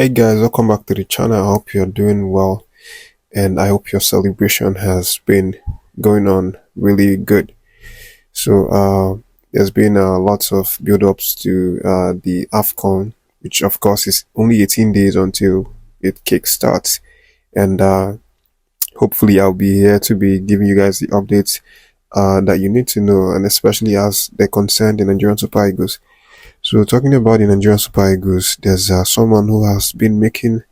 Hey guys, welcome back to the channel. I hope you're doing well and I hope your celebration has been going on really good. There's been lots of build-ups to the Afcon, which of course is only 18 days until it kickstarts. And hopefully I'll be here to be giving you guys the updates that you need to know, and especially as they concern the Nigerian Super Eagles. So talking about the Nigerian Super Eagles, there's someone who has been making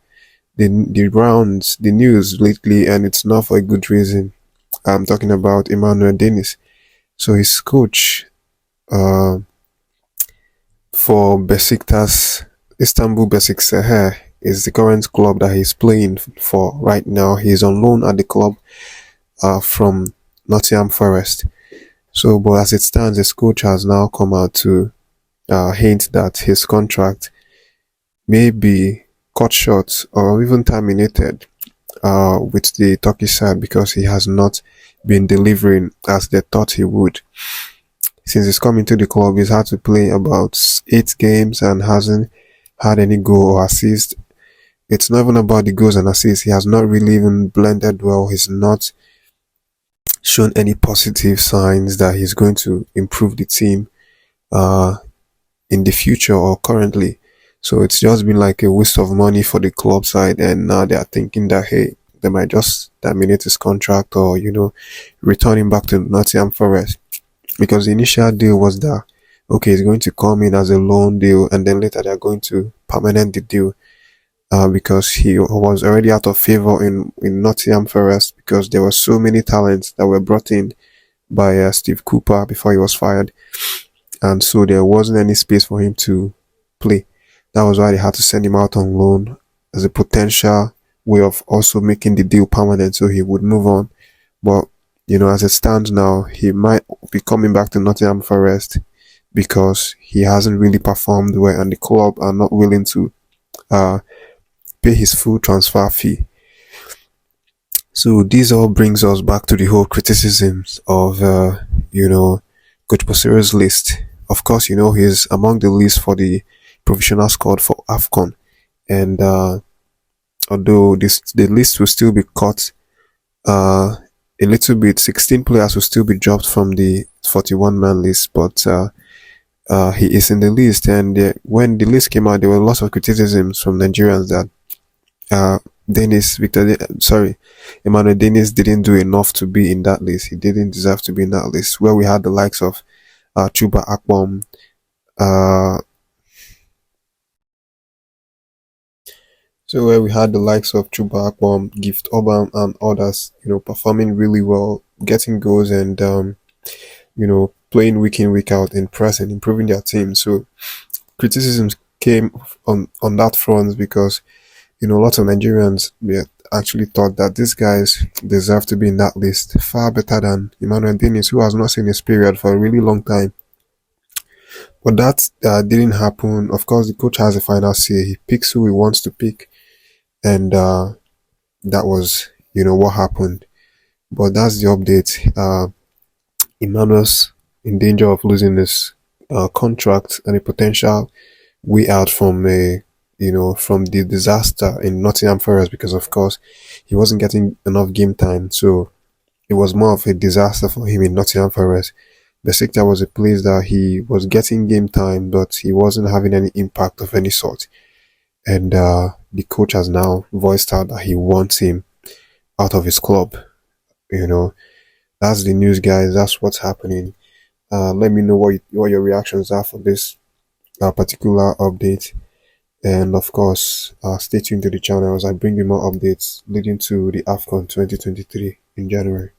the rounds, the news lately, and it's not for a good reason. I'm talking about Emmanuel Dennis. So his coach uh, for Besiktas, Istanbul Besiktas, is the current club that he's playing for right now. He's on loan at the club from Nottingham Forest. So, but as it stands, his coach has now come out to hint that his contract may be cut short or even terminated with the Turkish side because he has not been delivering as they thought he would. Since he's come into the club, he's had to play about 8 games and hasn't had any goal or assist. It's not even about the goals and assists. He has not really even blended well. He's not shown any positive signs that he's going to improve the team in the future or currently. So it's just been like a waste of money for the club side, and now they are thinking that hey, they might just terminate his contract or return him back to Nottingham Forest, because the initial deal was that okay, he's going to come in as a loan deal and then later they're going to permanent the deal because he was already out of favor in Nottingham Forest because there were so many talents that were brought in by Steve Cooper before he was fired, and so there wasn't any space for him to play. That was why they had to send him out on loan as a potential way of also making the deal permanent so he would move on. But as it stands now, he might be coming back to Nottingham Forest because he hasn't really performed well and the club are not willing to pay his full transfer fee. So this all brings us back to the whole criticisms of Coach Posiro's list. Of course, he's among the list for the provisional squad for Afcon, and although the list will still be cut a little bit, 16 players will still be dropped from the 41-man list, but he is in the list. And when the list came out, there were lots of criticisms from Nigerians that Emmanuel Dennis didn't do enough to be in that list. He didn't deserve to be in that list, where we had the likes of Chuba Akpom, where we had the likes of Chuba Akpom, Gift Obam, and others, performing really well, getting goals, and playing week in, week out, in press and improving their team. So criticisms came on that front because lots of Nigerians actually thought that these guys deserve to be in that list far better than Emmanuel Dennis, who has not seen his period for a really long time. But that didn't happen. Of course, the coach has a final say. He picks who he wants to pick, and that was what happened. But that's the update. Emmanuel's in danger of losing his contract and a potential way out from from the disaster in Nottingham Forest, because of course he wasn't getting enough game time, so it was more of a disaster for him in Nottingham Forest. Besiktas was a place that he was getting game time, but he wasn't having any impact of any sort. And the coach has now voiced out that he wants him out of his club. That's the news, guys. That's what's happening. Let me know what your reactions are for this particular update. And of course, stay tuned to the channel as I bring you more updates leading to the Afcon 2023 in January.